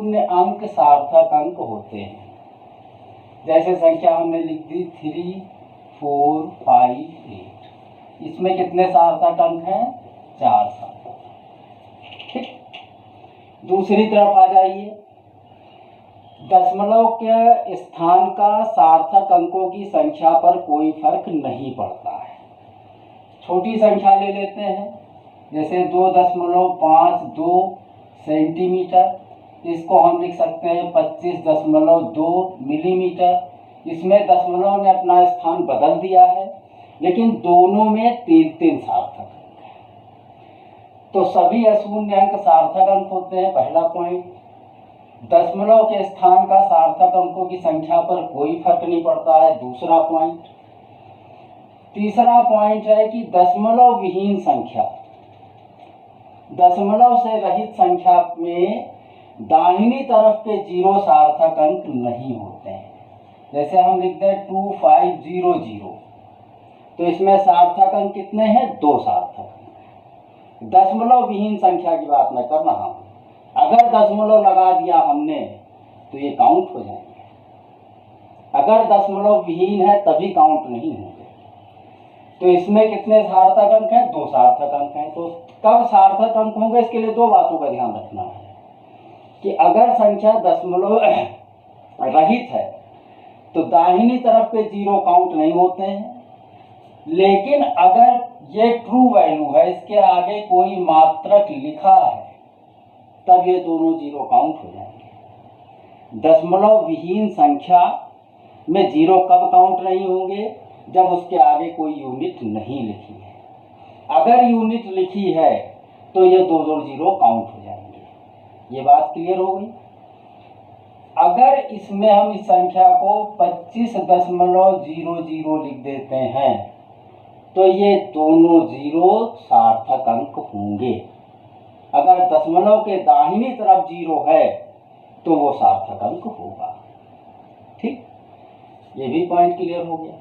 अशून्य अंक सार्थक अंक होते हैं। जैसे संख्या हमने लिख दी 3, 4, 5, 8। इसमें कितने सार्थक अंक हैं? 4 सार्थक। ठीक, दूसरी तरफ आ जाइए। दशमलव के स्थान का सार्थक अंकों की संख्या पर कोई फर्क नहीं पड़ता है। छोटी संख्या ले लेते हैं, जैसे 2.52 सेंटीमीटर। इसको हम लिख सकते हैं 25.2 मिलीमीटर। इसमें दशमलव ने अपना स्थान बदल दिया है, लेकिन दोनों में 3-3 सार्थक अंक है। तो सभी अशून्य अंक सार्थक अंक होते हैं, पहला पॉइंट। दशमलव के स्थान का सार्थक अंकों की संख्या पर कोई फर्क नहीं पड़ता है, दूसरा पॉइंट। तीसरा पॉइंट है कि दशमलव विहीन संख्या, दशमलव से रहित संख्या में दाहिनी तरफ के 0 सार्थक अंक नहीं होते हैं। जैसे हम लिखते हैं 2500, तो इसमें सार्थक अंक कितने हैं? 2 सार्थक अंक। दशमलव विहीन संख्या की बात मैं कर रहा हूं। अगर दशमलव लगा दिया हमने तो ये काउंट हो जाएंगे, अगर दशमलव विहीन है तभी काउंट नहीं होंगे। तो इसमें कितने सार्थक अंक हैं? 2 सार्थक अंक हैं। तो कब सार्थक अंक होंगे, इसके लिए 2 बातों का ध्यान रखना है कि अगर संख्या दशमलव रहित है तो दाहिनी तरफ के 0 काउंट नहीं होते हैं, लेकिन अगर ये ट्रू वैल्यू है, इसके आगे कोई मात्रक लिखा है, तब ये दोनों 0 काउंट हो जाएंगे। दशमलव विहीन संख्या में 0 कब काउंट नहीं होंगे? जब उसके आगे कोई यूनिट नहीं लिखी है। अगर यूनिट लिखी है तो ये 2 0 काउंट हो जाएंगे। ये बात क्लियर हो गई। अगर इसमें हम इस संख्या को 25.00 लिख देते हैं तो ये दोनों 0 सार्थक अंक होंगे। अगर दशमलव के दाहिनी तरफ 0 है तो वो सार्थक अंक होगा। ठीक, ये भी पॉइंट क्लियर हो गया।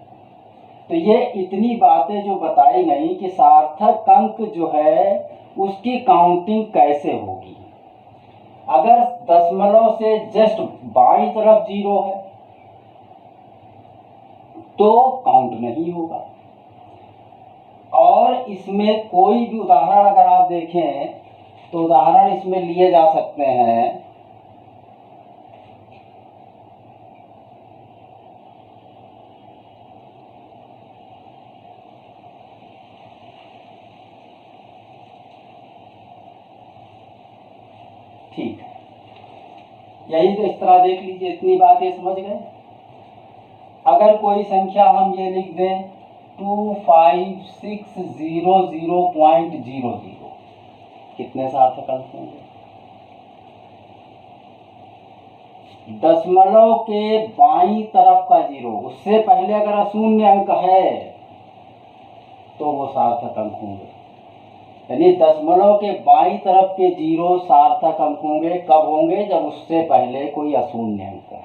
तो ये इतनी बातें जो बताई गई कि सार्थक अंक जो है उसकी काउंटिंग कैसे होगी। अगर दशमलव से जस्ट बाईं तरफ 0 है तो काउंट नहीं होगा। और इसमें कोई भी उदाहरण अगर आप देखें तो उदाहरण इसमें लिए जा सकते हैं। ठीक है, यही तो, इस तरह देख लीजिए, इतनी बातें समझ गए। अगर कोई संख्या हम ये लिख दें 25600.00, कितने सार्थक अंक होंगे? दशमलव के बाईं तरफ का 0, उससे पहले अगर अशून्य अंक है तो वो सार्थक अंक होंगे। यानी दशमलव के बाईं तरफ के 0 सार्थक अंक होंगे। कब होंगे? जब उससे पहले कोई अशून्य अंक है।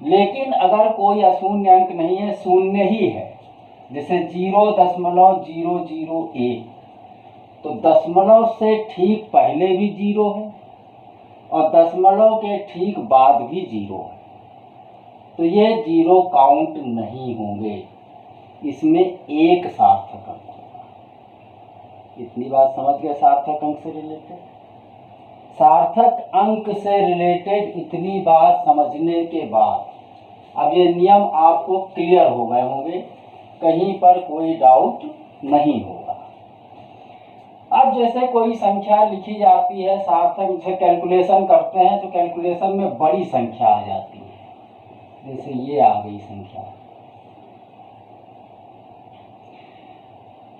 लेकिन अगर कोई अशून्य अंक नहीं है, शून्य ही है, जैसे 0.001, तो दशमलव से ठीक पहले भी 0 है और दशमलव के ठीक बाद भी 0 है, तो ये 0 काउंट नहीं होंगे। इसमें एक सार्थक अंक होगा। इतनी बात समझ गए सार्थक अंक से रिलेटेड? सार्थक अंक से रिलेटेड इतनी बात समझने के बाद अब ये नियम आपको क्लियर हो गए होंगे, कहीं पर कोई डाउट नहीं होगा। अब जैसे कोई संख्या लिखी जाती है, सार्थक से कैलकुलेशन करते हैं तो कैलकुलेशन में बड़ी संख्या आ जाती है। जैसे ये आ गई संख्या।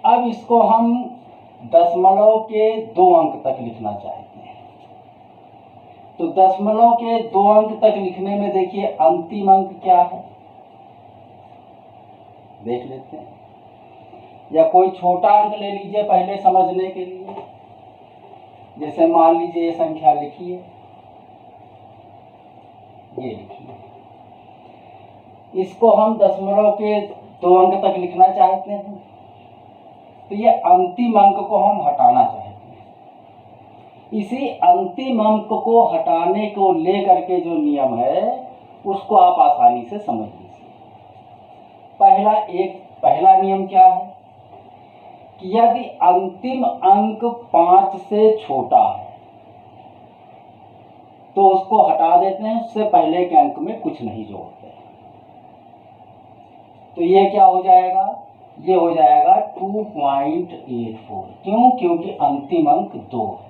अब इसको हम दशमलव के 2 अंक तक लिखना चाहते हैं, तो दशमलव के 2 अंक तक लिखने में देखिए अंतिम अंक क्या है, देख लेते हैं। या कोई छोटा अंक ले लीजिए पहले समझने के लिए। जैसे मान लीजिए ये संख्या लिखी है, ये लिखी है, इसको हम दशमलव के 2 अंक तक लिखना चाहते हैं, तो ये अंतिम अंक को हम हटाना चाहते हैं। इसी अंतिम अंक को हटाने को लेकर के जो नियम है उसको आप आसानी से समझ लीजिए। पहला नियम क्या है कि यदि अंतिम अंक 5 से छोटा है तो उसको हटा देते हैं, उससे पहले के अंक में कुछ नहीं जोड़ते हैं। तो ये क्या हो जाएगा, ये हो जाएगा 2.84। क्यों? क्योंकि अंतिम अंक 2 है।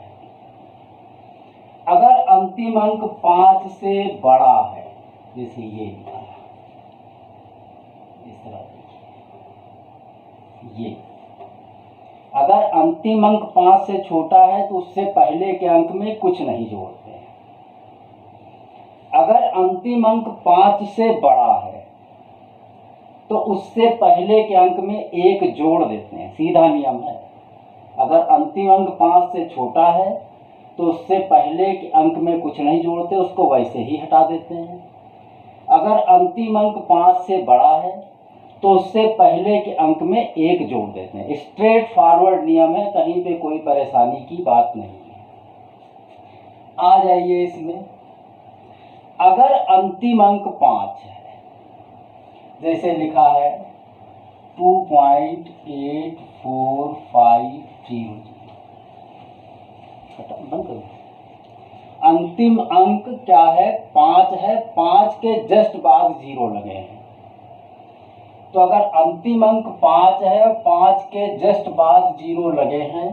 अगर अंतिम अंक 5 से बड़ा है, जैसे ये लिखा है इस तरह देखिए, ये अगर अंतिम अंक 5 से छोटा है तो उससे पहले के अंक में कुछ नहीं जोड़ते हैं। अगर अंतिम अंक 5 से बड़ा है तो उससे पहले के अंक में 1 जोड़ देते हैं, सीधा नियम है। अगर अंतिम अंक 5 से छोटा है तो उससे पहले के अंक में कुछ नहीं जोड़ते, उसको वैसे ही हटा देते हैं। अगर अंतिम अंक 5 से बड़ा है तो उससे पहले के अंक में 1 जोड़ देते हैं। स्ट्रेट फॉरवर्ड नियम है, कहीं पे कोई परेशानी की बात नहीं है। आ जाइए इसमें, अगर अंतिम अंक 5 है, जैसे लिखा है 2.84500, बंद करो। अंतिम अंक क्या है? 5 है, 5 के जस्ट बाद 0 लगे हैं। तो अगर अंतिम अंक 5 है और 5 के जस्ट बाद 0 लगे हैं